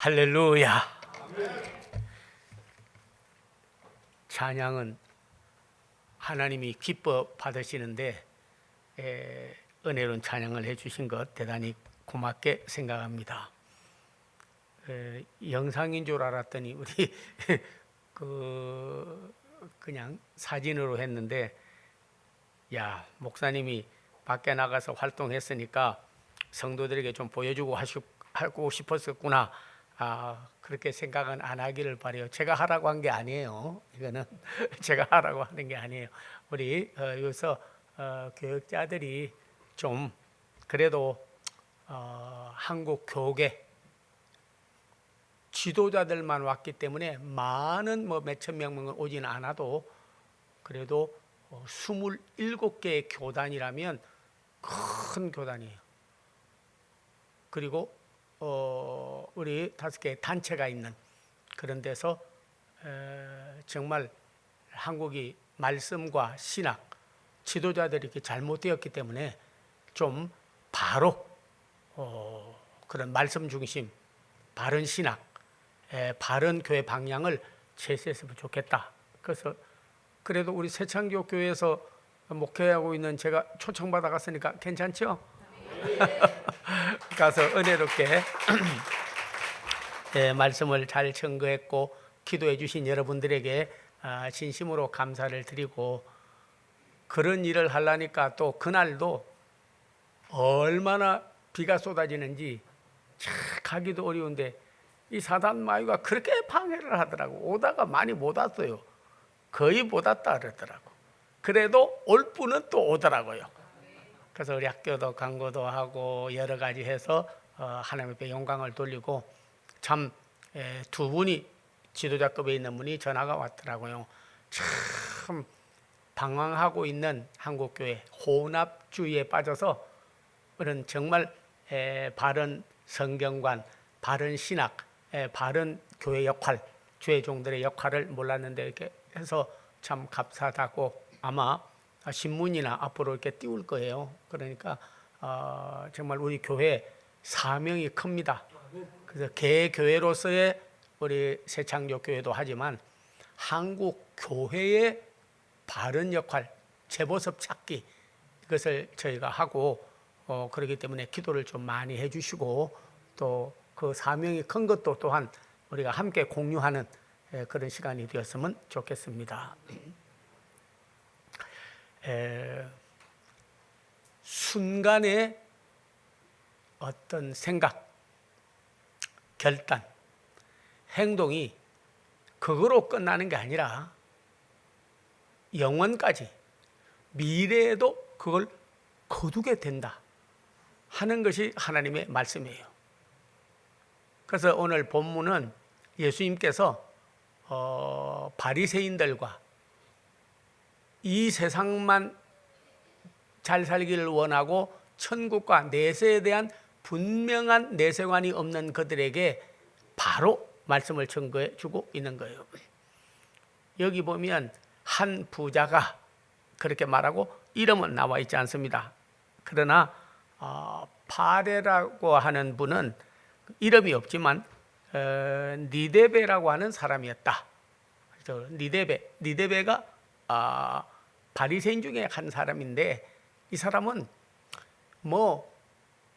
할렐루야. 찬양은 하나님이 기뻐 받으시는데 은혜로운 찬양을 해주신 것 대단히 고맙게 생각합니다. 영상인 줄 알았더니 우리 그냥 사진으로 했는데, 야, 목사님이 밖에 나가서 활동했으니까 성도들에게 좀 보여주고 하고 싶었었구나. 그렇게 생각은 안 하기를 바라요. 제가 하라고 한 게 아니에요. 이거는 제가 하라고 하는 게 아니에요. 우리 여기서 교육자들이 좀 그래도 한국 교계 지도자들만 왔기 때문에 많은 몇천 명은 오지는 않아도 그래도 27개의 교단이라면 큰 교단이에요. 그리고 우리 5개의 단체가 있는 그런 데서 정말 한국이 말씀과 신학 지도자들이 이렇게 잘못되었기 때문에 좀 바로 그런 말씀 중심 바른 신학 바른 교회 방향을 제시했으면 좋겠다. 그래서 그래도 우리 새창교 교회에서 목회하고 있는 제가 초청받아 갔으니까 괜찮죠? 가서 은혜롭게 말씀을 잘 증거했고 기도해 주신 여러분들에게 진심으로 감사를 드리고, 그런 일을 하려니까 또 그날도 얼마나 비가 쏟아지는지 가기도 어려운데 이 사단 마귀가 그렇게 방해를 하더라고. 오다가 많이 못 왔어요. 거의 못 왔다 그러더라고. 그래도 올 분은 또 오더라고요. 그래서 우리 학교도 광고도 하고 여러 가지 해서 하나님 앞에 영광을 돌리고, 참 두 분이 지도자급에 있는 분이 전화가 왔더라고요. 참 방황하고 있는 한국교회 혼합주의에 빠져서 그런 정말 바른 성경관, 바른 신학, 바른 교회 역할, 주의 종들의 역할을 몰랐는데 이렇게 해서 참 감사하다고, 아마 신문이나 앞으로 이렇게 띄울 거예요. 그러니까 정말 우리 교회 사명이 큽니다. 그래서 개교회로서의 우리 새창교 교회도 하지만 한국 교회의 바른 역할, 재보섭 찾기, 이것을 저희가 하고 그렇기 때문에 기도를 좀 많이 해주시고, 또 그 사명이 큰 것도 또한 우리가 함께 공유하는 그런 시간이 되었으면 좋겠습니다. 순간의 어떤 생각, 결단, 행동이 그거로 끝나는 게 아니라 영원까지, 미래에도 그걸 거두게 된다 하는 것이 하나님의 말씀이에요. 그래서 오늘 본문은 예수님께서 바리새인들과 이 세상만 잘 살기를 원하고 천국과 내세에 대한 분명한 내세관이 없는 그들에게 바로 말씀을 증거해 주고 있는 거예요. 여기 보면 한 부자가 그렇게 말하고 이름은 나와 있지 않습니다. 그러나 바레라고 하는 분은 이름이 없지만 니데베라고 하는 사람이었다. 니데베가 바리새인 중에 한 사람인데, 이 사람은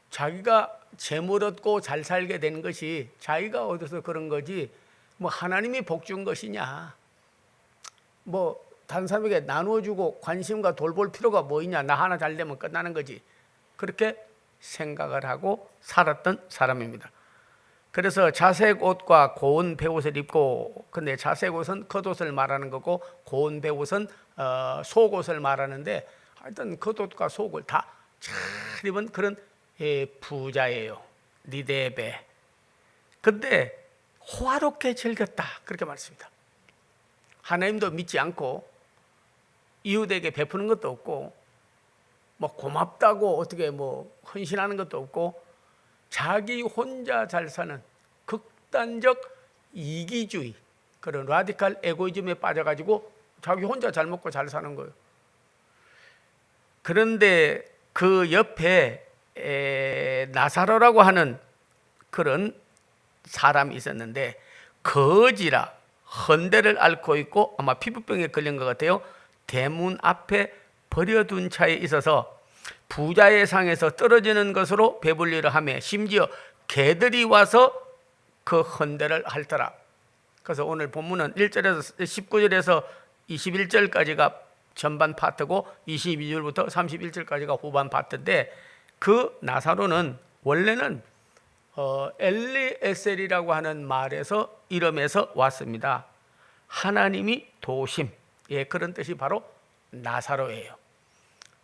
자기가 재물 얻고 잘 살게 된 것이 자기가 얻어서 그런 거지 하나님이 복 준 것이냐, 다른 사람에게 나누어주고 관심과 돌볼 필요가 뭐 있냐, 나 하나 잘 되면 끝나는 거지, 그렇게 생각을 하고 살았던 사람입니다. 그래서 자색 옷과 고운 베옷을 입고, 근데 자색 옷은 겉옷을 말하는 거고 고운 베옷은 속옷을 말하는데, 하여튼 겉옷과 속을 다 잘 입은 그런 부자예요, 니데베. 근데 호화롭게 즐겼다 그렇게 말했습니다. 하나님도 믿지 않고 이웃에게 베푸는 것도 없고 고맙다고 어떻게 헌신하는 것도 없고, 자기 혼자 잘 사는 극단적 이기주의, 그런 라디칼 에고이즘에 빠져가지고 자기 혼자 잘 먹고 잘 사는 거예요. 그런데 그 옆에 나사로라고 하는 그런 사람이 있었는데 거지라 헌대를 앓고 있고 아마 피부병에 걸린 것 같아요. 대문 앞에 버려둔 차에 있어서 부자의 상에서 떨어지는 것으로 배불리를 하며 심지어 개들이 와서 그 헌대를 핥더라. 그래서 오늘 본문은 1절에서 19절에서 21절까지가 전반 파트고 22절부터 31절까지가 후반 파트인데, 그 나사로는 원래는 엘리에셀이라고 하는 말에서 이름에서 왔습니다. 하나님이 도우심, 예, 그런 뜻이 바로 나사로예요.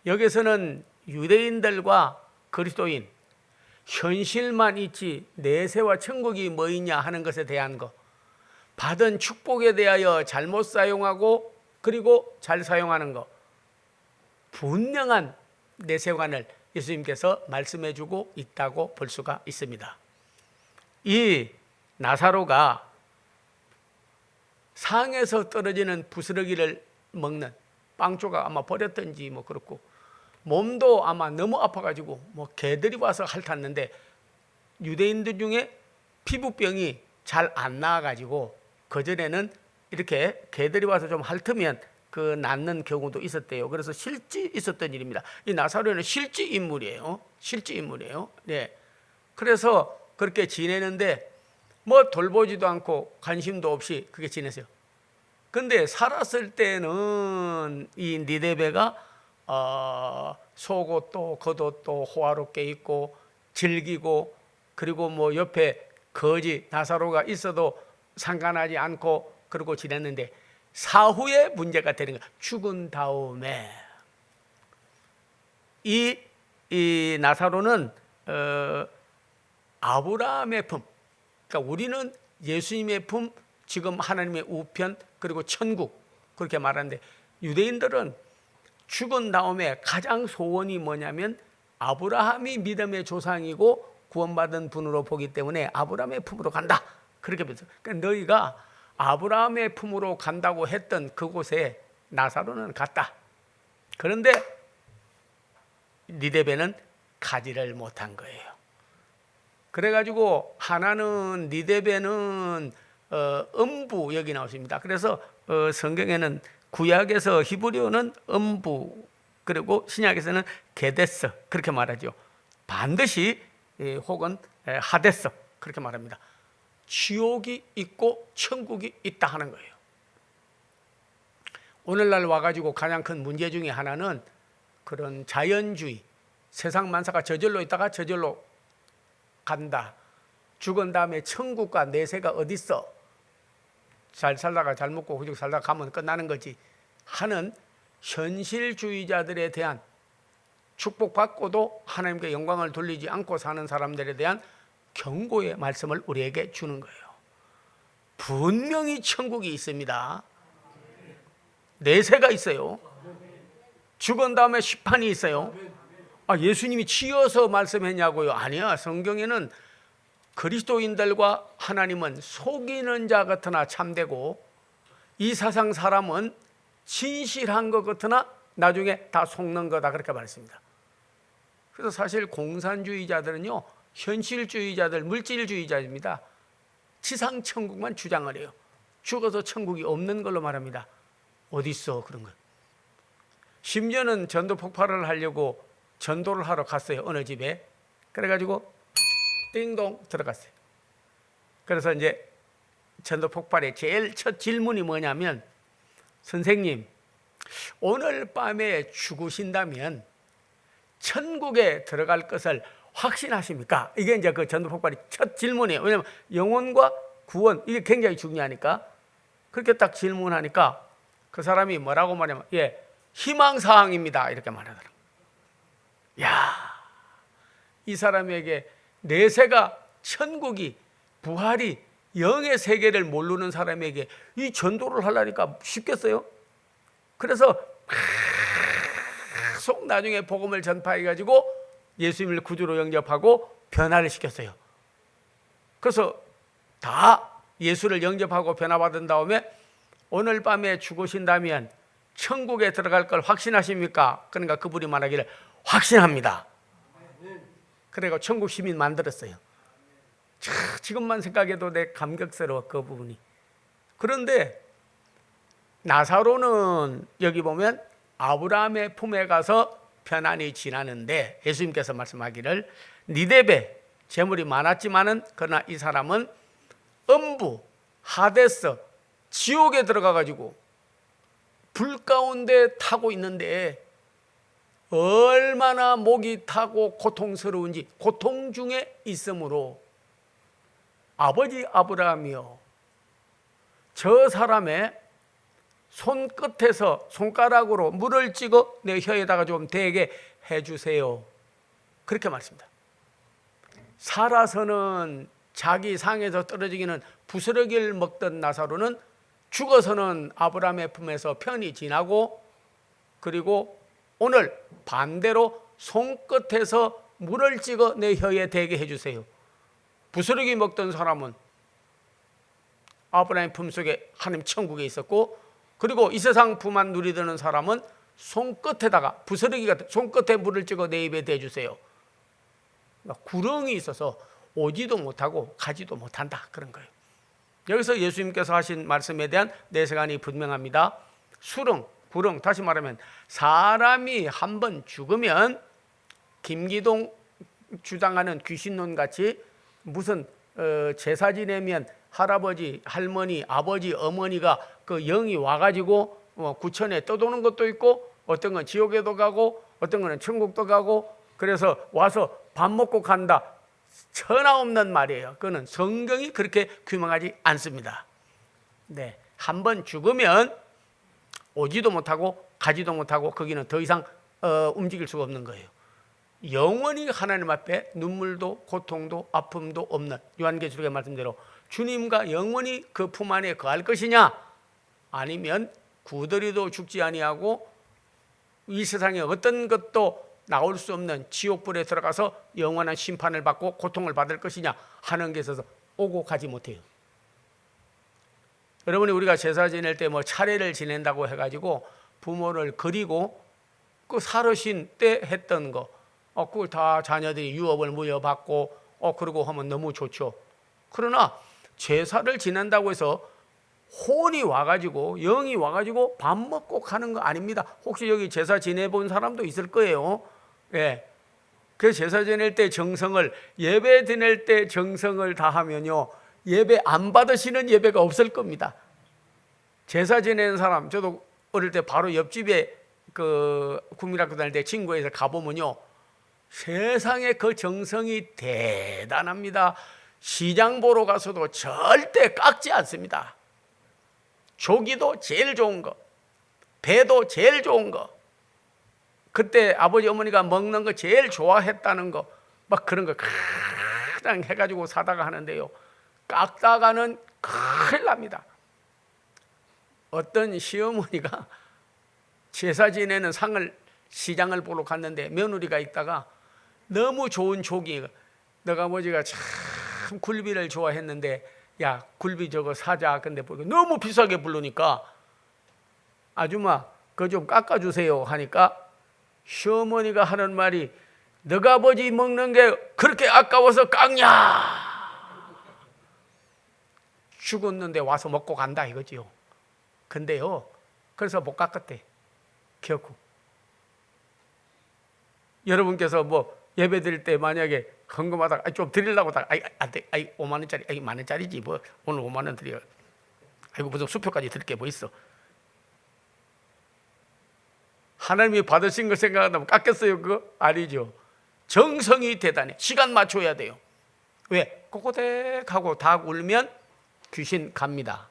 여기서는 유대인들과 그리스도인, 현실만 있지 내세와 천국이 뭐 있냐 하는 것에 대한 것, 받은 축복에 대하여 잘못 사용하고 그리고 잘 사용하는 것, 분명한 내세관을 예수님께서 말씀해 주고 있다고 볼 수가 있습니다. 이 나사로가 상에서 떨어지는 부스러기를 먹는, 빵 조각 아마 버렸던지 뭐 그렇고, 몸도 아마 너무 아파가지고 뭐 개들이 와서 핥았는데, 유대인들 중에 피부병이 잘 안 나아가지고 그전에는 이렇게 개들이 와서 좀 핥으면 그 낫는 경우도 있었대요. 그래서 실제 있었던 일입니다. 이 나사로는 실제 인물이에요. 실제 인물이에요. 네. 그래서 그렇게 지내는데 뭐 돌보지도 않고 관심도 없이 그렇게 지냈어요. 근데 살았을 때는 이 니네베가 속옷도 겉옷도 호화롭게 입고 즐기고, 그리고 뭐 옆에 거지 나사로가 있어도 상관하지 않고 그러고 지냈는데, 사후에 문제가 되는 거예요. 죽은 다음에 이 나사로는 아브라함의 품, 그러니까 우리는 예수님의 품, 지금 하나님의 우편, 그리고 천국, 그렇게 말하는데, 유대인들은 죽은 다음에 가장 소원이 뭐냐면 아브라함이 믿음의 조상이고 구원받은 분으로 보기 때문에 아브라함의 품으로 간다, 그렇게 봤어요. 그러니까 너희가 아브라함의 품으로 간다고 했던 그곳에 나사로는 갔다. 그런데 니네베는 가지를 못한 거예요. 그래가지고 하나는 니네베는 음부, 여기 나왔습니다. 그래서 성경에는 구약에서 히브리어는 음부, 그리고 신약에서는 게데스, 그렇게 말하죠. 반드시 혹은 하데스, 그렇게 말합니다. 지옥이 있고 천국이 있다 하는 거예요. 오늘날 와가지고 가장 큰 문제 중에 하나는 그런 자연주의, 세상 만사가 저절로 있다가 저절로 간다, 죽은 다음에 천국과 내세가 어디 있어, 잘 살다가 잘 먹고 후juk 살다가 가면 끝나는 거지 하는 현실주의자들에 대한, 축복받고도 하나님께 영광을 돌리지 않고 사는 사람들에 대한 경고의 말씀을 우리에게 주는 거예요. 분명히 천국이 있습니다. 내세가 있어요. 죽은 다음에 심판이 있어요. 예수님이 치여서 말씀했냐고요? 아니야. 성경에는 그리스도인들과 하나님은 속이는 자 같으나 참되고, 이 세상 사람은 진실한 것 같으나 나중에 다 속는 거다, 그렇게 말했습니다. 그래서 사실 공산주의자들은요, 현실주의자들, 물질주의자입니다. 지상 천국만 주장을 해요. 죽어서 천국이 없는 걸로 말합니다. 어디 있어 그런 거. 심지어는 전도 폭발을 하려고 전도를 하러 갔어요, 어느 집에. 그래가지고 띵동 들어갔어요. 그래서 이제 전도 폭발의 제일 첫 질문이 뭐냐면, 선생님, 오늘 밤에 죽으신다면 천국에 들어갈 것을 확신하십니까? 이게 이제 그 전도 폭발의 첫 질문이에요. 왜냐하면 영혼과 구원, 이게 굉장히 중요하니까. 그렇게 딱 질문하니까 그 사람이 뭐라고 말하냐면, 예, 희망사항입니다, 이렇게 말하더라고요. 야, 이 사람에게 내세가, 천국이, 부활이, 영의 세계를 모르는 사람에게 이 전도를 하려니까 쉽겠어요? 그래서 계속 나중에 복음을 전파해가지고 예수님을 구주로 영접하고 변화를 시켰어요. 그래서 다 예수를 영접하고 변화받은 다음에 오늘 밤에 죽으신다면 천국에 들어갈 걸 확신하십니까? 그러니까 그분이 말하기를 확신합니다. 그래서 천국 시민 만들었어요. 지금만 생각해도 내 감격스러워, 그 부분이. 그런데 나사로는 여기 보면 아브라함의 품에 가서 편안히 지나는데, 예수님께서 말씀하기를 니네베 재물이 많았지만은 그러나 이 사람은 음부 하데스 지옥에 들어가 가지고 불 가운데 타고 있는데 얼마나 목이 타고 고통스러운지, 고통 중에 있으므로 아버지 아브라함이요, 저 사람의 손끝에서 손가락으로 물을 찍어 내 혀에다가 좀 대게 해주세요. 그렇게 말씀합니다. 살아서는 자기 상에서 떨어지기는 부스러기를 먹던 나사로는 죽어서는 아브라함의 품에서 편히 지나고, 그리고 오늘 반대로 손끝에서 물을 찍어 내 혀에 대게 해주세요. 부스러기 먹던 사람은 아브라함의 품속에 하나님 천국에 있었고, 그리고 이 세상 부만 누리던 사람은 손끝에다가 부스러기 같은 손끝에 물을 찍어 내 입에 대주세요. 구렁이 있어서 오지도 못하고 가지도 못한다, 그런 거예요. 여기서 예수님께서 하신 말씀에 대한 내세관이 분명합니다. 수렁, 구렁, 다시 말하면 사람이 한번 죽으면 김기동 주장하는 귀신론 같이 무슨 제사 지내면 할아버지, 할머니, 아버지, 어머니가 그 영이 와가지고 구천에 떠도는 것도 있고, 어떤 건 지옥에도 가고 어떤 거는 천국도 가고, 그래서 와서 밥 먹고 간다, 천하 없는 말이에요. 그거는 성경이 그렇게 규명하지 않습니다. 네, 한번 죽으면 오지도 못하고 가지도 못하고 거기는 더 이상 움직일 수가 없는 거예요. 영원히 하나님 앞에 눈물도 고통도 아픔도 없는, 요한계시록의 말씀대로 주님과 영원히 그 품 안에 거할 것이냐, 아니면 구더리도 죽지 아니하고 이 세상에 어떤 것도 나올 수 없는 지옥불에 들어가서 영원한 심판을 받고 고통을 받을 것이냐 하는 게 있어서 오고 가지 못해요. 여러분이 우리가 제사 지낼 때 뭐 차례를 지낸다고 해가지고 부모를 그리고 그 살으신 때 했던 거, 그걸 다 자녀들이 유업을 물려받고 그러고 하면 너무 좋죠. 그러나 제사를 지낸다고 해서 혼이 와가지고 영이 와가지고 밥 먹고 가는 거 아닙니다. 혹시 여기 제사 지내본 사람도 있을 거예요. 예. 그 제사 지낼 때 정성을, 예배 드릴 때 정성을 다하면요, 예배 안 받으시는 예배가 없을 겁니다. 제사 지내는 사람, 저도 어릴 때 바로 옆집에 그 국민학교 다닐 때 친구에서 가보면요, 세상에 그 정성이 대단합니다. 시장 보러 가서도 절대 깎지 않습니다. 조기도 제일 좋은 거, 배도 제일 좋은 거, 그때 아버지 어머니가 먹는 거 제일 좋아했다는 거, 막 그런 거 그냥 해가지고 사다가 하는데요, 깎다가는 큰일 납니다. 어떤 시어머니가 제사 지내는 상을 시장을 보러 갔는데 며느리가 있다가 너무 좋은 조기, 너가 아버지가 참 굴비를 좋아했는데 야, 굴비 저거 사자. 근데 너무 비싸게 부르니까 아줌마 그거 좀 깎아주세요 하니까 시어머니가 하는 말이, 너가 아버지 먹는 게 그렇게 아까워서 깎냐, 죽었는데 와서 먹고 간다 이거지요. 근데요, 그래서 못 깎았대, 결국. 여러분께서 뭐 예배 드릴 때 만약에 헌금하다가 좀 드리려고 하다가 안 돼, 5만 원짜리, 10,000 원짜리지 뭐 오늘 5만 원 드려, 아이고 무슨 수표까지 드릴 게 뭐 있어. 하나님이 받으신 걸 생각한다면 깎겠어요? 그거 아니죠. 정성이 대단해. 시간 맞춰야 돼요. 왜? 꼬꼬댁하고 닭 울면 귀신 갑니다.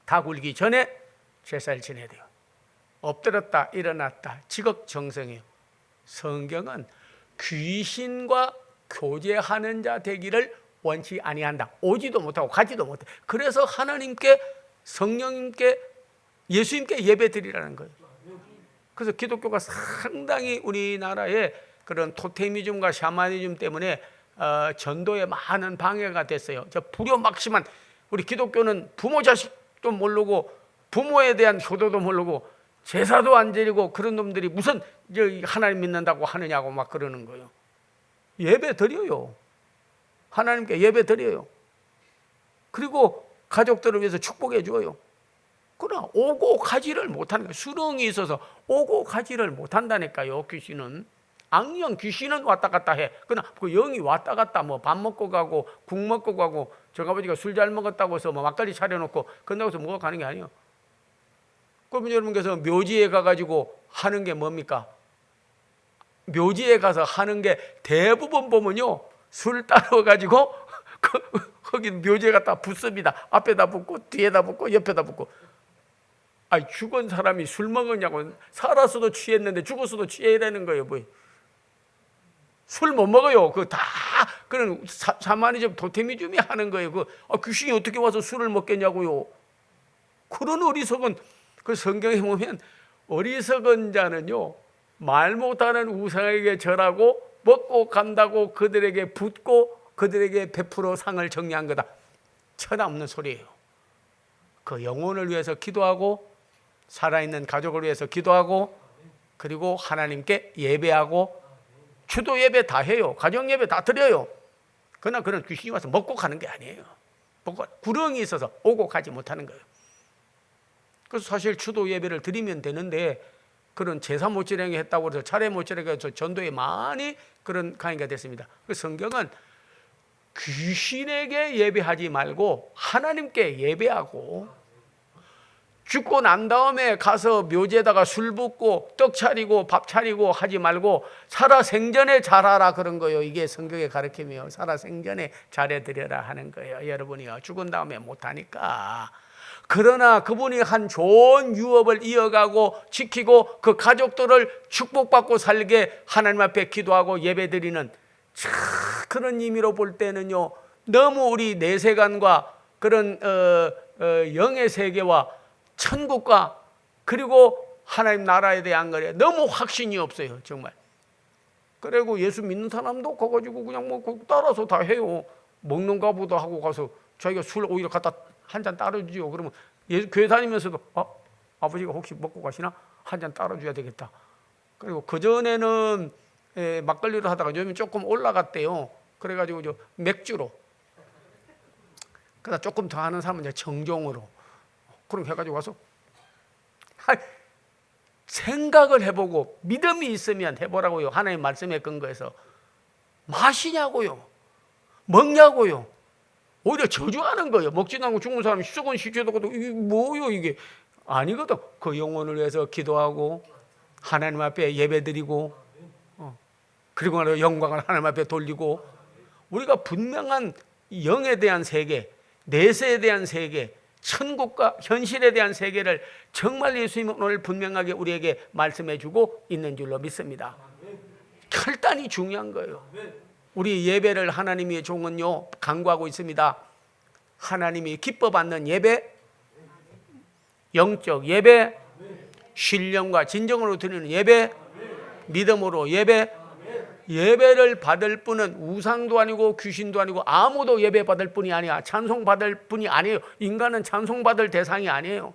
닭 울기 전에 제사를 지내야 돼요. 엎드렸다 일어났다 지극정성이에요. 성경은 귀신과 교제하는 자 되기를 원치 아니한다. 오지도 못하고 가지도 못해. 그래서 하나님께, 성령님께, 예수님께 예배 드리라는 거예요. 그래서 기독교가 상당히 우리나라에 그런 토테미즘과 샤머니즘 때문에 전도에 많은 방해가 됐어요. 저 불효 막심한, 우리 기독교는 부모 자식도 모르고 부모에 대한 효도도 모르고 제사도 안 지리고 그런 놈들이 무슨 하나님 믿는다고 하느냐고 막 그러는 거예요. 예배 드려요. 하나님께 예배 드려요. 그리고 가족들을 위해서 축복해 줘요. 그러나 오고 가지를 못하는 거예요. 수렁이 있어서 오고 가지를 못한다니까요. 귀신은, 악령 귀신은 왔다 갔다 해. 그러나 그 영이 왔다 갔다 뭐 밥 먹고 가고 국 먹고 가고, 저 아버지가 술 잘 먹었다고 해서 뭐 막걸리 차려놓고 끝나고 해서 먹어 가는 게 아니에요. 그러면 여러분께서 묘지에 가가지고 하는 게 뭡니까? 묘지에 가서 하는 게 대부분 보면요, 술 따라가지고 거기 묘지에 갖다 붓습니다. 앞에다 붓고 뒤에다 붓고 옆에다 붓고. 아니, 죽은 사람이 술 먹었냐고. 살았어도 취했는데 죽었어도 취해야 되는 거예요. 뭐. 술 못 먹어요. 그 다 그런 샤머니즘 토테미즘이 하는 거예요. 귀신이 어떻게 와서 술을 먹겠냐고요. 그런 어리석은, 그 성경에 보면 어리석은 자는요, 말 못하는 우상에게 절하고 먹고 간다고 그들에게 붓고 그들에게 베풀어 상을 정리한 거다. 천없는 소리예요. 그 영혼을 위해서 기도하고 살아있는 가족을 위해서 기도하고 그리고 하나님께 예배하고, 주도 예배 다 해요. 가정 예배 다 드려요. 그러나 그런 귀신이 와서 먹고 가는 게 아니에요. 구렁이 있어서 오고 가지 못하는 거예요. 그래서 사실 추도 예배를 드리면 되는데, 그런 제사 모찌랭이 했다고 해서 차례 모찌랭이 해서 전도에 많이 그런 강의가 됐습니다. 그 성경은 귀신에게 예배하지 말고 하나님께 예배하고, 죽고 난 다음에 가서 묘지에다가 술 붓고 떡 차리고 밥 차리고 하지 말고 살아 생전에 잘하라 그런 거예요. 이게 성경의 가르침이에요. 살아 생전에 잘해드려라 하는 거예요. 여러분이요, 죽은 다음에 못하니까. 그러나 그분이 한 좋은 유업을 이어가고 지키고 그 가족들을 축복받고 살게 하나님 앞에 기도하고 예배드리는 그런 의미로 볼 때는요, 너무 우리 내세관과 그런 영의 세계와 천국과 그리고 하나님 나라에 대한 거에 너무 확신이 없어요. 정말. 그리고 예수 믿는 사람도 가가지고 그냥 뭐 따라서 다 해요. 먹는가 보다 하고 가서 자기가 술 오히려 갖다 한 잔 따라주죠. 그러면 교회 다니면서도 아버지가 혹시 먹고 가시나? 한 잔 따라줘야 되겠다. 그리고 그전에는 막걸리로 하다가 요즘 조금 올라갔대요. 그래가지고 저 맥주로. 그러다 조금 더 하는 사람은 이제 정종으로. 그럼 해가지고 와서 생각을 해보고 믿음이 있으면 해보라고요. 하나님 말씀에 근거해서. 마시냐고요? 먹냐고요? 오히려 저주하는 거예요. 먹지도 않고 죽은 사람이 썩은 시체도 이게 뭐요 이게. 아니거든. 그 영혼을 위해서 기도하고 하나님 앞에 예배드리고 그리고 영광을 하나님 앞에 돌리고, 우리가 분명한 영에 대한 세계, 내세에 대한 세계, 천국과 현실에 대한 세계를 정말 예수님은 오늘 분명하게 우리에게 말씀해 주고 있는 줄로 믿습니다. 결단이 중요한 거예요. 우리 예배를 하나님의 종은요 강구하고 있습니다. 하나님이 기뻐 받는 예배, 영적 예배, 신령과 진정으로 드리는 예배, 믿음으로 예배. 예배를 받을 분은 우상도 아니고 귀신도 아니고 아무도 예배 받을 분이 아니야. 찬송 받을 분이 아니에요. 인간은 찬송 받을 대상이 아니에요.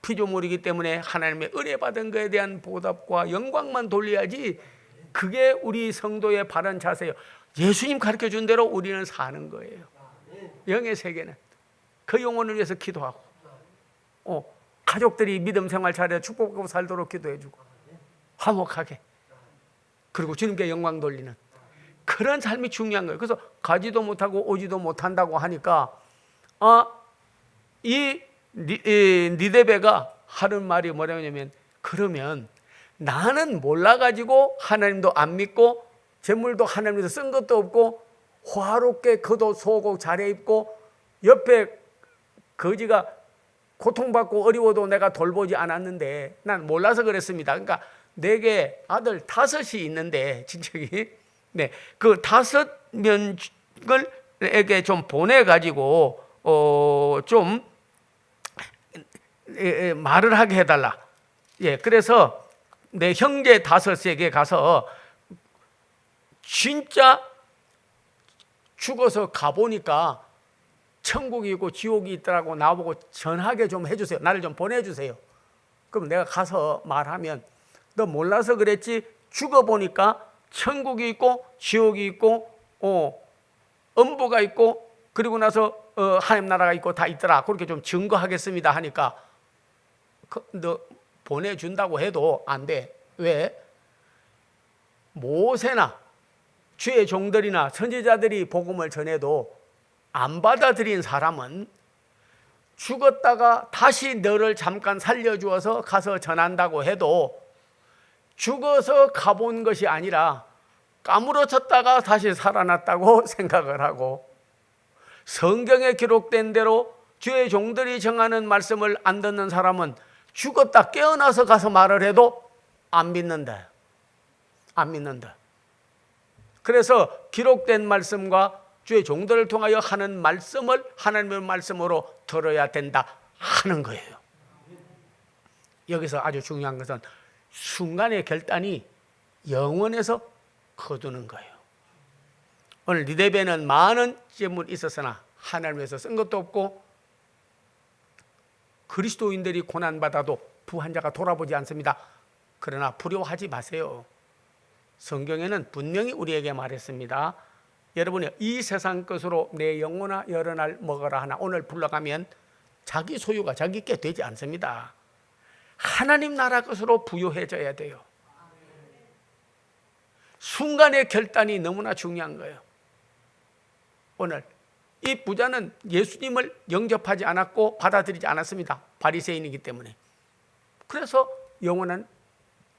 피조물이기 때문에 하나님의 은혜 받은 것에 대한 보답과 영광만 돌려야지. 그게 우리 성도의 바른 자세예요. 예수님 가르쳐 준 대로 우리는 사는 거예요. 영의 세계는 그 영혼을 위해서 기도하고, 가족들이 믿음 생활 잘해 축복하고 살도록 기도해주고 화목하게, 그리고 주님께 영광 돌리는 그런 삶이 중요한 거예요. 그래서 가지도 못하고 오지도 못한다고 하니까 이 니데베가 하는 말이 뭐냐면, 그러면 나는 몰라가지고 하나님도 안 믿고 재물도 하나님에서 쓴 것도 없고 화롭게 겉옷 속옷 차려입고 옆에 거지가 고통받고 어려워도 내가 돌보지 않았는데 난 몰라서 그랬습니다. 그러니까 내게 아들 5이 있는데 친척이, 그 5명에게 좀 보내가지고 좀 말을 하게 해달라. 그래서 내 형제 5에게 가서 진짜 죽어서 가보니까 천국이 있고 지옥이 있더라고 나보고 전하게 좀 해주세요. 나를 좀 보내주세요. 그럼 내가 가서 말하면, 너 몰라서 그랬지 죽어보니까 천국이 있고 지옥이 있고 음부가 있고 그리고 나서 하나님 나라가 있고 다 있더라. 그렇게 좀 증거하겠습니다 하니까 너 보내준다고 해도 안 돼. 왜? 모세나 주의 종들이나 선지자들이 복음을 전해도 안 받아들인 사람은 죽었다가 다시 너를 잠깐 살려주어서 가서 전한다고 해도 죽어서 가본 것이 아니라 까무러쳤다가 다시 살아났다고 생각을 하고, 성경에 기록된 대로 주의 종들이 정하는 말씀을 안 듣는 사람은 죽었다 깨어나서 가서 말을 해도 안 믿는다. 안 믿는다. 그래서 기록된 말씀과 주의 종들을 통하여 하는 말씀을 하나님의 말씀으로 들어야 된다 하는 거예요. 여기서 아주 중요한 것은 순간의 결단이 영원에서 거두는 거예요. 오늘 니네베는 많은 재물이 있었으나 하나님에서 쓴 것도 없고, 그리스도인들이 고난받아도 부한 자가 돌아보지 않습니다. 그러나 두려워하지 마세요. 성경에는 분명히 우리에게 말했습니다. 여러분이 이 세상 것으로 내 영혼아 여러 날 먹어라 하나 오늘 불러가면 자기 소유가 자기께 되지 않습니다. 하나님 나라 것으로 부유해져야 돼요. 순간의 결단이 너무나 중요한 거예요. 오늘 이 부자는 예수님을 영접하지 않았고 받아들이지 않았습니다. 바리새인이기 때문에. 그래서 영원한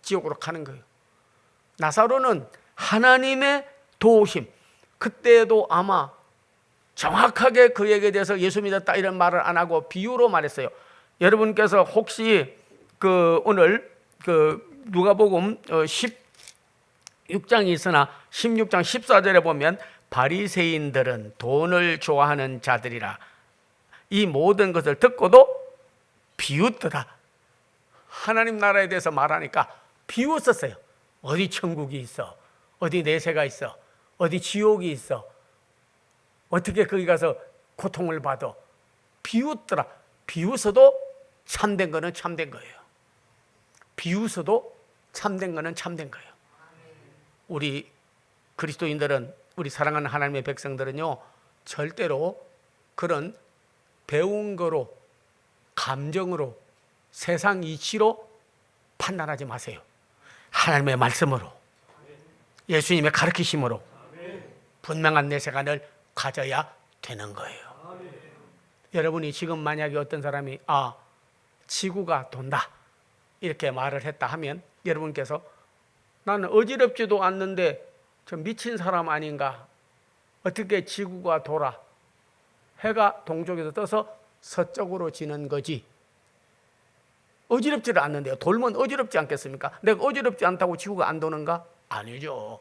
지옥으로 가는 거예요. 나사로는 하나님의 도우심, 그때도 아마 정확하게 그에게 대해서 예수 믿었다 이런 말을 안 하고 비유로 말했어요. 여러분께서 혹시 오늘 누가복음 16장이 있으나 16장 14절에 보면 바리새인들은 돈을 좋아하는 자들이라 이 모든 것을 듣고도 비웃더라. 하나님 나라에 대해서 말하니까 비웃었어요. 어디 천국이 있어? 어디 내세가 있어? 어디 지옥이 있어? 어떻게 거기 가서 고통을 받아? 비웃더라. 비웃어도 참된 거는 참된 거예요. 비웃어도 참된 거는 참된 거예요. 우리 그리스도인들은, 우리 사랑하는 하나님의 백성들은요, 절대로 그런 배운 거로, 감정으로, 세상 이치로 판단하지 마세요. 하나님의 말씀으로, 예수님의 가르치심으로 분명한 내세관을 가져야 되는 거예요. 여러분이 지금 만약에 어떤 사람이 지구가 돈다 이렇게 말을 했다 하면 여러분께서 나는 어지럽지도 않는데 저 미친 사람 아닌가? 어떻게 지구가 돌아? 해가 동쪽에서 떠서 서쪽으로 지는 거지. 어지럽지를 않는데요. 돌면 어지럽지 않겠습니까? 내가 어지럽지 않다고 지구가 안 도는가? 아니죠.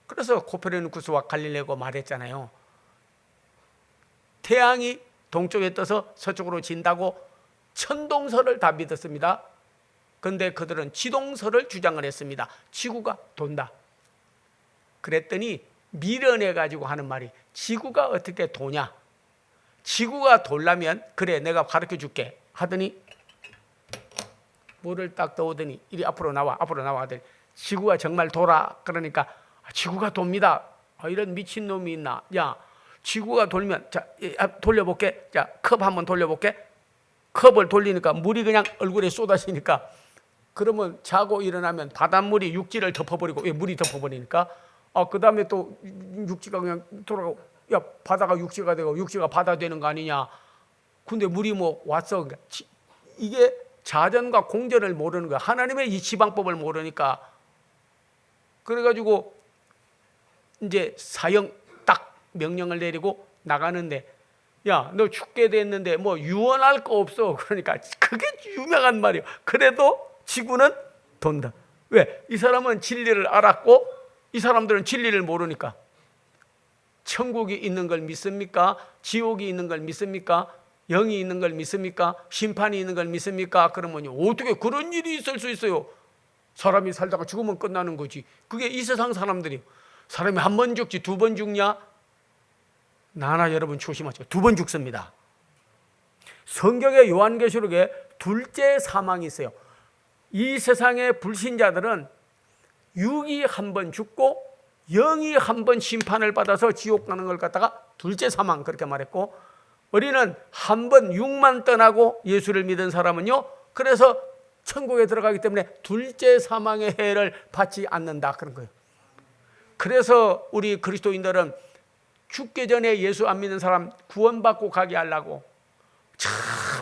그래서 코페르니쿠스와 갈릴레오가 말했잖아요. 태양이 동쪽에 떠서 서쪽으로 진다고 천동설을 다 믿었습니다. 그런데 그들은 지동설을 주장을 했습니다. 지구가 돈다. 그랬더니 밀어내가지고 하는 말이 지구가 어떻게 도냐? 지구가 돌려면 그래 내가 가르쳐 줄게 하더니 물을 딱 떠오더니 이리 앞으로 나와 하더니 지구가 정말 돌아. 그러니까 지구가 돕니다. 이런 미친놈이 있나? 야, 지구가 돌면 자 돌려볼게. 자, 컵 한번 돌려볼게. 컵을 돌리니까 물이 그냥 얼굴에 쏟아지니까, 그러면 자고 일어나면 바닷물이 육지를 덮어버리고, 왜 물이 덮어버리니까 그 다음에 또 육지가 그냥 돌아가고, 야, 바다가 육지가 되고 육지가 바다 되는 거 아니냐? 근데 물이 뭐 왔어. 그러니까 이게 자전과 공전을 모르는 거야. 하나님의 이 지방법을 모르니까. 그래가지고 이제 사형 딱 명령을 내리고 나가는데, 야, 너 죽게 됐는데 뭐 유언할 거 없어. 그러니까 그게 유명한 말이에요. 그래도 지구는 돈다. 왜? 이 사람은 진리를 알았고 이 사람들은 진리를 모르니까. 천국이 있는 걸 믿습니까? 지옥이 있는 걸 믿습니까? 영이 있는 걸 믿습니까? 심판이 있는 걸 믿습니까? 그러면 어떻게 그런 일이 있을 수 있어요? 사람이 살다가 죽으면 끝나는 거지. 그게 이 세상 사람들이. 사람이 한 번 죽지 두 번 죽냐? 나나 여러분 조심하세요. 두 번 죽습니다. 성경의 요한계시록에 둘째 사망이 있어요. 이 세상의 불신자들은 육이 한 번 죽고 영이 한 번 심판을 받아서 지옥 가는 걸 갖다가 둘째 사망 그렇게 말했고, 우리는 한 번 육만 떠나고 예수를 믿은 사람은요, 그래서 천국에 들어가기 때문에 둘째 사망의 해를 받지 않는다 그런 거예요. 그래서 우리 그리스도인들은 죽기 전에 예수 안 믿는 사람 구원받고 가게 하려고 참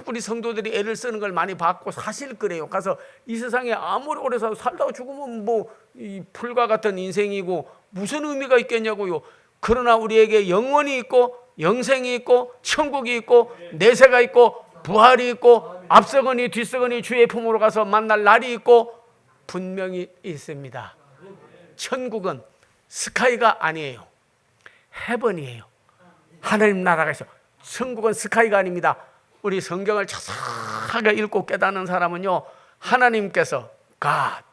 우리 성도들이 애를 쓰는 걸 많이 봤고, 사실 그래요. 가서 이 세상에 아무리 오래 살다가 죽으면 뭐 이 풀과 같은 인생이고 무슨 의미가 있겠냐고요. 그러나 우리에게 영원이 있고 영생이 있고 천국이 있고 내세가 있고 부활이 있고 앞서거니 뒤서거니 주의 품으로 가서 만날 날이 있고 분명히 있습니다. 천국은 스카이가 아니에요. 헤븐이에요. 하나님 나라가 있어. 천국은 스카이가 아닙니다. 우리 성경을 자세하게 읽고 깨닫는 사람은요, 하나님께서 God,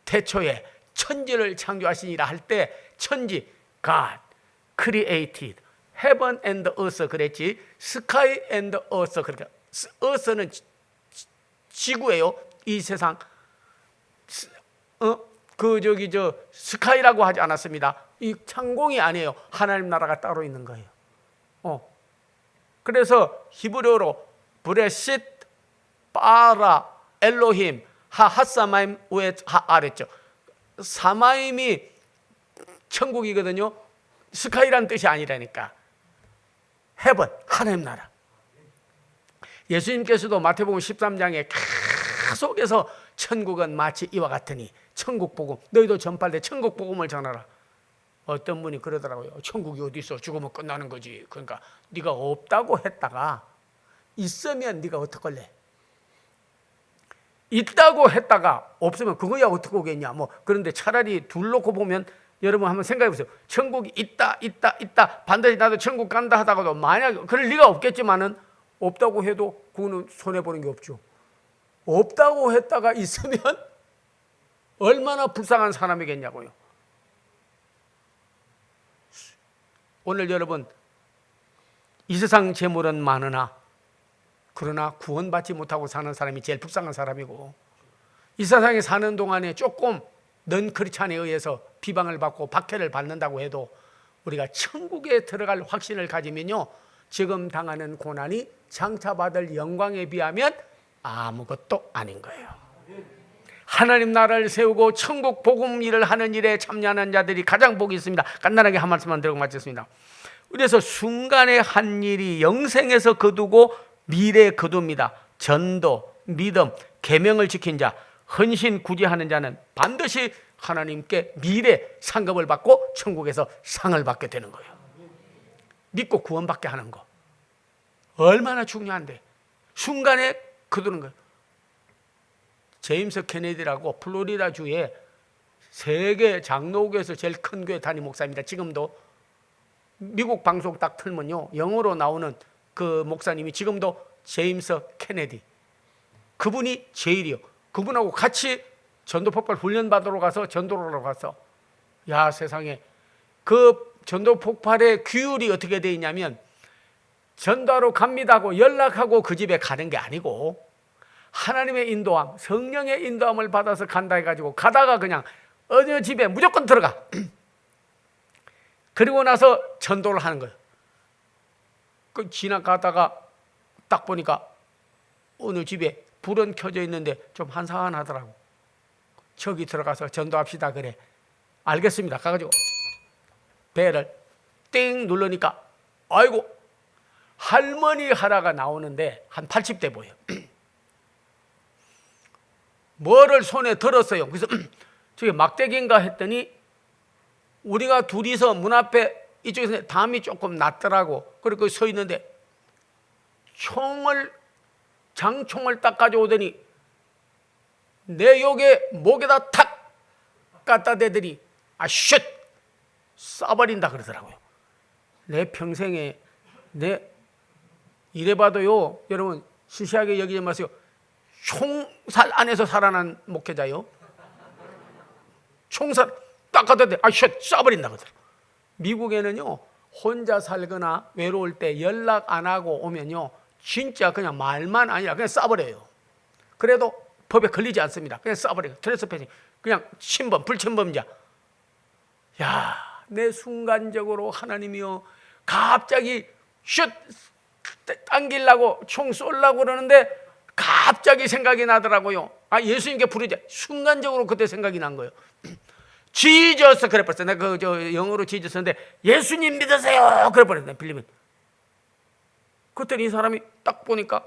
태초에 천지를 창조하시니라 할 때 천지 God created heaven and earth 그랬지, sky and earth 그렇게. earth는 지구예요. 이 세상. 스카이라고 하지 않았습니다. 이 창공이 아니에요. 하나님 나라가 따로 있는 거예요. 그래서 히브리어로 브레싯 바라 엘로힘 하핫사마임 우에 하아랬죠. 사마임이 천국이거든요. 스카이란 뜻이 아니라니까. 헤븐, 하나님 나라. 예수님께서도 마태복음 13장에 계속해서 천국은 마치 이와 같으니 천국 복음, 너희도 전파할 때 천국 복음을 전하라. 어떤 분이 그러더라고요. 천국이 어디 있어? 죽으면 끝나는 거지. 그러니까 네가 없다고 했다가 있으면 네가 어떡할래? 있다고 했다가 없으면 그거야 어떻게 오겠냐. 뭐 그런데 차라리 둘 놓고 보면, 여러분 한번 생각해 보세요. 천국이 있다 반드시 나도 천국 간다 하다가도 만약 그럴 리가 없겠지만은, 없다고 해도 그거는 손해 보는 게 없죠. 없다고 했다가 있으면 얼마나 불쌍한 사람이겠냐고요. 오늘 여러분, 이 세상 재물은 많으나 그러나 구원받지 못하고 사는 사람이 제일 불쌍한 사람이고, 이 세상에 사는 동안에 조금 넌크리스찬에 의해서 비방을 받고 박해를 받는다고 해도 우리가 천국에 들어갈 확신을 가지면요, 지금 당하는 고난이 장차 받을 영광에 비하면 아무것도 아닌 거예요. 하나님 나라를 세우고 천국 복음 일을 하는 일에 참여하는 자들이 가장 복이 있습니다. 간단하게 한 말씀만 드리고 마치겠습니다. 그래서 순간의 한 일이 영생에서 거두고 미래에 거둡니다. 전도, 믿음, 계명을 지킨 자, 헌신 구제하는 자는 반드시 하나님께 미래 상급을 받고 천국에서 상을 받게 되는 거예요. 믿고 구원받게 하는 거 얼마나 중요한데, 순간에 거두는 거예요. 제임스 케네디라고 플로리다 주에 세계 장로교에서 제일 큰 교회 담임 목사입니다. 지금도 미국 방송 딱 틀면요, 영어로 나오는 그 목사님이 지금도 제임스 케네디, 그분이 제일이요. 그분하고 같이 전도폭발 훈련 받으러 가서 전도를 하러 가서, 야 세상에, 그 전도폭발의 규율이 어떻게 되어 있냐면, 전도하러 갑니다 하고 연락하고 그 집에 가는 게 아니고, 하나님의 인도함, 성령의 인도함을 받아서 간다 해가지고 가다가 그냥 어느 집에 무조건 들어가. 그리고 나서 전도를 하는 거예요. 그 지나가다가 딱 보니까 어느 집에 불은 켜져 있는데 좀 한산하더라고. 저기 들어가서 전도합시다 그래. 알겠습니다. 가가지고 배를 띵 누르니까 아이고, 할머니 하나가 나오는데 한 80대 보여. 뭐를 손에 들었어요. 그래서 저게 막대기인가 했더니 우리가 둘이서 문 앞에 이쪽에서 담이 조금 났더라고. 그리고 서 있는데 장총을 딱 가져오더니 내 욕에 목에다 탁 갖다 대더니 슛 쏴버린다 그러더라고요. 내 평생에 이래봐도요, 여러분 시시하게 여기지 마세요. 총살 안에서 살아난 목회자요. 총살 딱 갖다 대 슛 쏴버린다 그러더라고요. 미국에는요, 혼자 살거나 외로울 때 연락 안 하고 오면요, 진짜 그냥 말만 아니라 그냥 쏴버려요. 그래도 법에 걸리지 않습니다. 그냥 쏴버려요. 트레스패싱, 그냥 침범, 불침범자. 야, 내 순간적으로 하나님이여 갑자기 슛 당기려고 총 쏠려고 그러는데 갑자기 생각이 나더라고요. 예수님께 부르자. 순간적으로 그때 생각이 난 거예요. 지저스 그래 버렸어요. 내가 영어로 지저스인데 예수님 믿으세요 그래 버렸네. 빌리면 그때 이 사람이 딱 보니까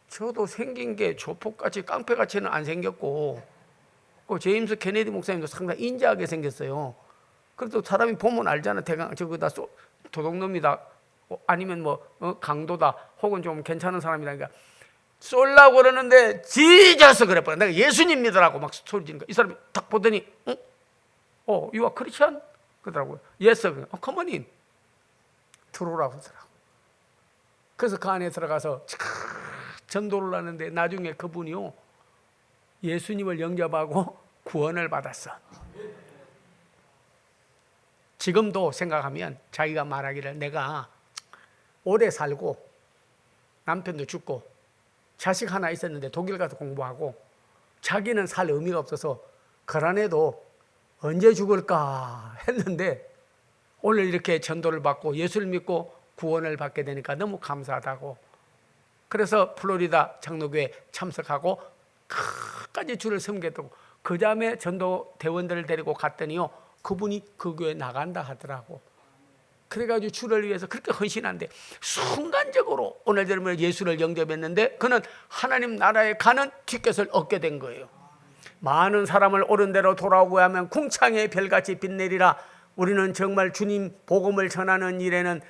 저도 생긴 게 조폭같이 깡패같이는 안 생겼고 그 제임스 케네디 목사님도 상당히 인자하게 생겼어요. 그래도 사람이 보면 알잖아. 대강 저거다 도둑놈이다 아니면 강도다 혹은 좀 괜찮은 사람이라니까 쏠라고 그러는데 지저스 그래 버려. 내가 예수님 믿으라고 막 소리 지르는 거야. 이 사람이 딱 보더니 you are Christian? 그러더라고요. Yes. Come on in. 들어오라고 하더라고. 그래서 그 안에 들어가서 전도를 하는데 나중에 그분이요 예수님을 영접하고 구원을 받았어. 지금도 생각하면 자기가 말하기를 내가 오래 살고 남편도 죽고 자식 하나 있었는데 독일 가서 공부하고 자기는 살 의미가 없어서 그란에도 언제 죽을까 했는데 오늘 이렇게 전도를 받고 예수를 믿고 구원을 받게 되니까 너무 감사하다고. 그래서 플로리다 장로교회 참석하고 끝까지 주를 섬겼다고. 그 다음에 전도 대원들을 데리고 갔더니요 그분이 그 교회 나간다 하더라고. 그래가지고 주를 위해서 그렇게 헌신한데 순간적으로 오늘 젊은 예수를 영접했는데 그는 하나님 나라에 가는 티켓을 얻게 된 거예요. 많은 사람을 옳은 대로 돌아오고 하면 궁창의 별같이 빛내리라. 우리는 정말 주님 복음을 전하는 일에는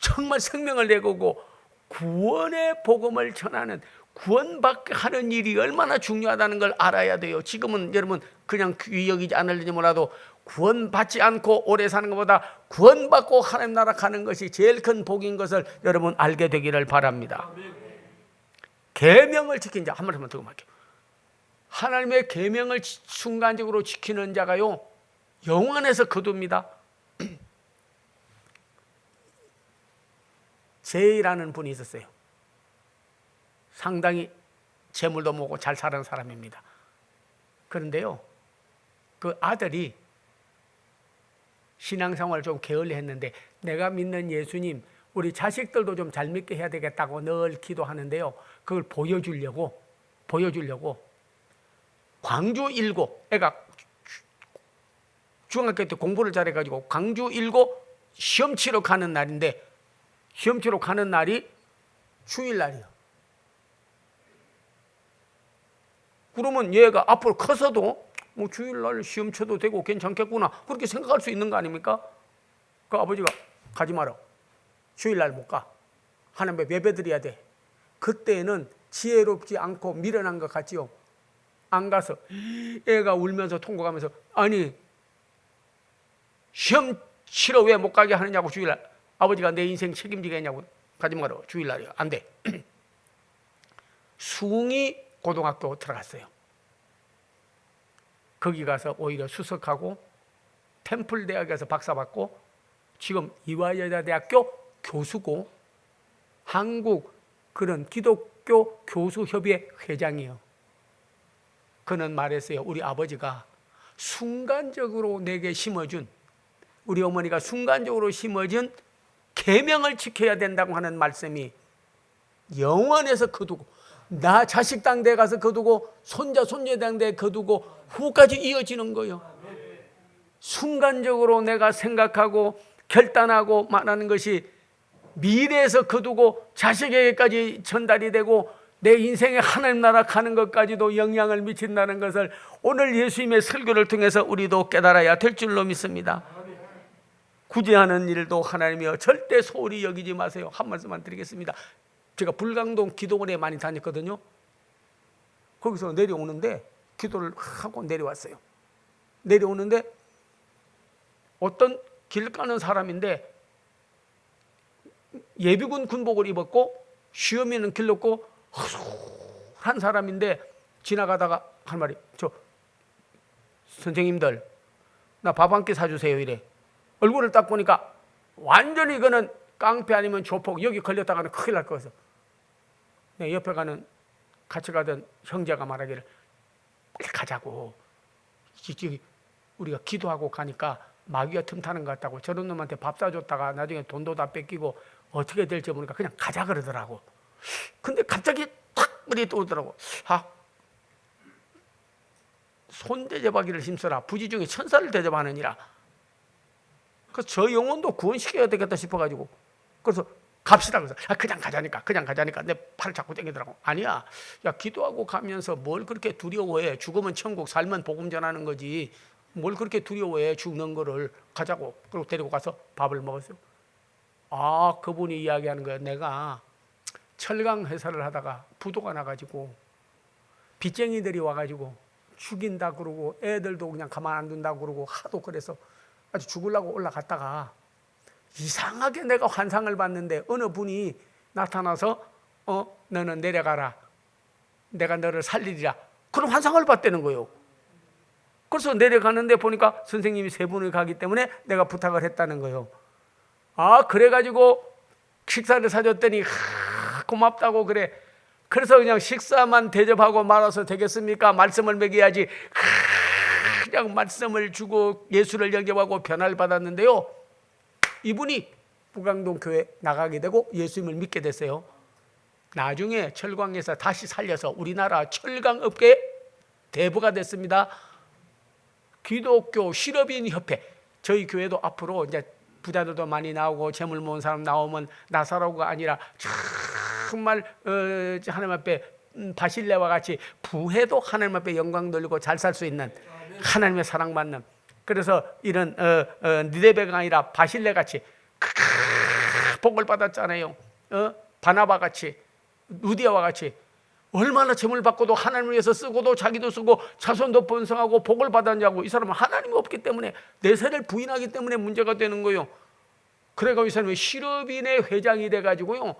정말 생명을 내고 구원의 복음을 전하는 구원받게 하는 일이 얼마나 중요하다는 걸 알아야 돼요. 지금은 여러분 그냥 귀히 여기지 않을지 몰라도 구원받지 않고 오래 사는 것보다 구원받고 하나님 나라 가는 것이 제일 큰 복인 것을 여러분 알게 되기를 바랍니다. 계명을 지킨 자 한 말만 더 말할게요. 하나님의 계명을 순간적으로 지키는 자가요 영원에서 거둡니다. 제이라는 분이 있었어요. 상당히 재물도 모으고 잘 사는 사람입니다. 그런데요 그 아들이 신앙생활을 좀 게을리했는데 내가 믿는 예수님 우리 자식들도 좀 잘 믿게 해야 되겠다고 늘 기도하는데요 그걸 보여주려고 광주 일고 애가 중학교 때 공부를 잘해가지고 광주 일고 시험 치러 가는 날인데 시험 치러 가는 날이 주일날이요. 그러면 얘가 앞으로 커서도 주일날 시험 쳐도 되고 괜찮겠구나 그렇게 생각할 수 있는 거 아닙니까? 그 아버지가 가지 마라. 주일날 못 가. 하나님 예배 드려야 돼. 그때는 지혜롭지 않고 미련한 것 같지요. 안 가서 애가 울면서 통곡하면서 아니 시험 치러 왜 못 가게 하느냐고 주일날. 아버지가 내 인생 책임지겠냐고. 가지 마라. 주일날이야. 안 돼. 숭이 고등학교 들어갔어요. 거기 가서 오히려 수석하고 템플 대학에서 박사 받고 지금 이화여자대학교 교수고 한국 그런 기독교 교수협의회 회장이에요. 그는 말했어요. 우리 아버지가 순간적으로 내게 심어준 우리 어머니가 순간적으로 심어준 계명을 지켜야 된다고 하는 말씀이 영원에서 거두고 나 자식 당대에 가서 거두고 손자 손녀 당대에 거두고 후까지 이어지는 거예요. 순간적으로 내가 생각하고 결단하고 말하는 것이 미래에서 거두고 자식에게까지 전달이 되고 내 인생에 하나님 나라 가는 것까지도 영향을 미친다는 것을 오늘 예수님의 설교를 통해서 우리도 깨달아야 될 줄로 믿습니다. 구제하는 일도 하나님이여 절대 소홀히 여기지 마세요. 한 말씀만 드리겠습니다. 제가 불광동 기도원에 많이 다녔거든요. 거기서 내려오는데 기도를 하고 내려왔어요. 내려오는데 어떤 길 가는 사람인데 예비군 군복을 입었고 시험에는 길렀고 한 사람인데 지나가다가 한 말이 저 선생님들 나 밥 한 끼 사주세요 이래. 얼굴을 딱 보니까 완전히 그는 깡패 아니면 조폭 여기 걸렸다가는 큰일 날 거여서 내 옆에 가는 같이 가던 형제가 말하기를 빨리 가자고 우리가 기도하고 가니까 마귀가 틈타는 것 같다고 저런 놈한테 밥 사줬다가 나중에 돈도 다 뺏기고 어떻게 될지 모르니까 그냥 가자 그러더라고. 근데 갑자기 탁 머리에 떠오르더라고. 손대접하기를 힘써라. 부지 중에 천사를 대접하느니라. 그래서 저 영혼도 구원시켜야 되겠다 싶어가지고 그래서 갑시다. 그래서 그냥 가자니까 내 팔을 잡고 당기더라고. 아니야. 야, 기도하고 가면서 뭘 그렇게 두려워해. 죽으면 천국, 살면 복음 전하는 거지. 뭘 그렇게 두려워해. 죽는 거를. 가자고. 그리고 데리고 가서 밥을 먹었어요. 그분이 이야기하는 거예요. 내가 철강 회사를 하다가 부도가 나가지고 빚쟁이들이 와가지고 죽인다 그러고 애들도 그냥 가만 안 둔다 그러고 하도 그래서 아주 죽으려고 올라갔다가 이상하게 내가 환상을 봤는데 어느 분이 나타나서 너는 내려가라. 내가 너를 살리리라. 그런 환상을 봤다는 거예요. 그래서 내려가는데 보니까 선생님이 세 분을 가기 때문에 내가 부탁을 했다는 거예요. 그래가지고 식사를 사줬더니 고맙다고 그래. 그래서 그냥 식사만 대접하고 말아서 되겠습니까? 말씀을 먹여야지. 그냥 말씀을 주고 예수를 영접하고 변화를 받았는데요. 이분이 북강동 교회 나가게 되고 예수님을 믿게 됐어요. 나중에 철강에서 다시 살려서 우리나라 철강업계 대부가 됐습니다. 기독교 실업인 협회. 저희 교회도 앞으로 이제 부자들도 많이 나오고 재물 모은 사람 나오면 나사로가 아니라 정말 하나님 앞에 바실레와 같이 부해도 하나님 앞에 영광 돌리고 잘 살 수 있는 하나님의 사랑받는, 그래서 이런 니데베가 아니라 바실레 같이 복을 받았잖아요. 바나바 같이, 루디아와 같이 얼마나 재물 받고도 하나님을 위해서 쓰고도 자기도 쓰고 자손도 번성하고 복을 받았냐고. 이 사람은 하나님이 없기 때문에 내세를 부인하기 때문에 문제가 되는 거예요. 그래가 이 사람이 실업인의 회장이 돼가지고요,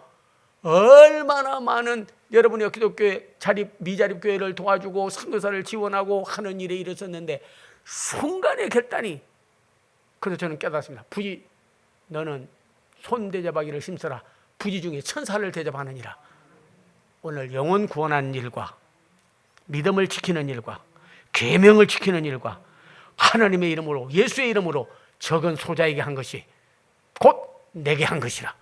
얼마나 많은 여러분의 기독교회 미자립 교회를 도와주고 선교사를 지원하고 하는 일에 일었었는데 순간의 결단이. 그래서 저는 깨닫습니다. 부지 너는 손 대접하기를 힘써라. 부지 중에 천사를 대접하느니라. 오늘 영혼 구원하는 일과 믿음을 지키는 일과 계명을 지키는 일과 하나님의 이름으로 예수의 이름으로 적은 소자에게 한 것이 곧 내게 한 것이라.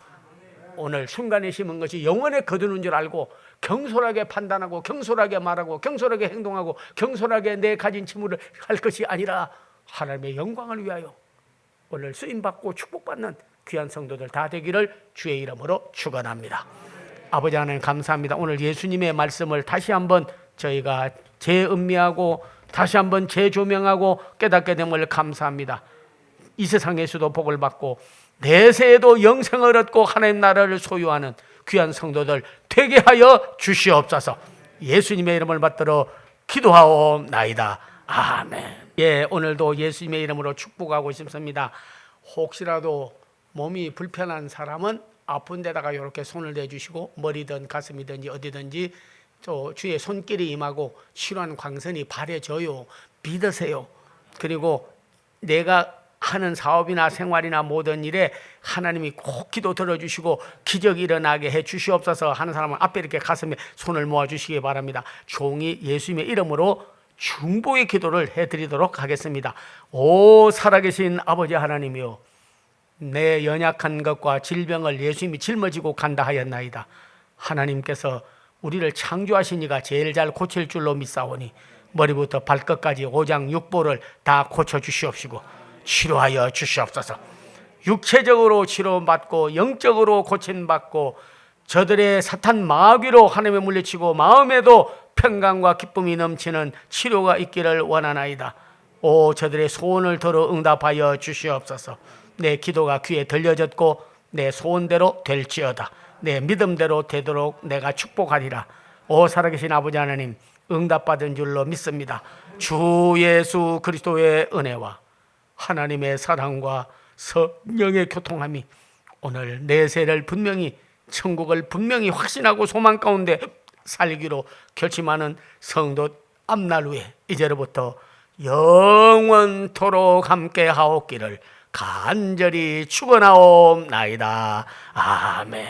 오늘 순간에 심은 것이 영원에 거두는 줄 알고 경솔하게 판단하고 경솔하게 말하고 경솔하게 행동하고 경솔하게 내 가진 채무를 할 것이 아니라 하나님의 영광을 위하여 오늘 쓰임받고 축복받는 귀한 성도들 다 되기를 주의 이름으로 축원합니다. 아버지 하나님 감사합니다. 오늘 예수님의 말씀을 다시 한번 저희가 재음미하고 다시 한번 재조명하고 깨닫게 됨을 감사합니다. 이 세상에서도 복을 받고 내세에도 영생을 얻고 하나님 나라를 소유하는 귀한 성도들 되게 하여 주시옵소서. 예수님의 이름을 받들어 기도하옵나이다. 아멘. 오늘도 예수님의 이름으로 축복하고 싶습니다. 혹시라도 몸이 불편한 사람은 아픈 데다가 이렇게 손을 대주시고 머리든 가슴이든지 어디든지 또 주의 손길이 임하고 치료하는 광선이 바래져요. 믿으세요. 그리고 내가 하는 사업이나 생활이나 모든 일에 하나님이 꼭 기도 들어주시고 기적이 일어나게 해 주시옵소서. 하는 사람은 앞에 이렇게 가슴에 손을 모아주시기 바랍니다. 종이 예수님의 이름으로 중보의 기도를 해드리도록 하겠습니다. 오 살아계신 아버지 하나님이여, 내 연약한 것과 질병을 예수님이 짊어지고 간다 하였나이다. 하나님께서 우리를 창조하신 이가 제일 잘 고칠 줄로 믿사오니 머리부터 발끝까지 오장육부를 다 고쳐주시옵시고 치료하여 주시옵소서. 육체적으로 치료받고 영적으로 고침받고 저들의 사탄 마귀로 하나님에 물리치고 마음에도 평강과 기쁨이 넘치는 치료가 있기를 원하나이다. 오 저들의 소원을 들어 응답하여 주시옵소서. 내 기도가 귀에 들려졌고 내 소원대로 될지어다. 내 믿음대로 되도록 내가 축복하리라. 오 살아계신 아버지 하나님, 응답받은 줄로 믿습니다. 주 예수 그리스도의 은혜와 하나님의 사랑과 성령의 교통함이 오늘 내세를 분명히 천국을 분명히 확신하고 소망 가운데 살기로 결심하는 성도 앞날 후에 이제로부터 영원토록 함께 하옵기를 간절히 축원하옵나이다. 아멘.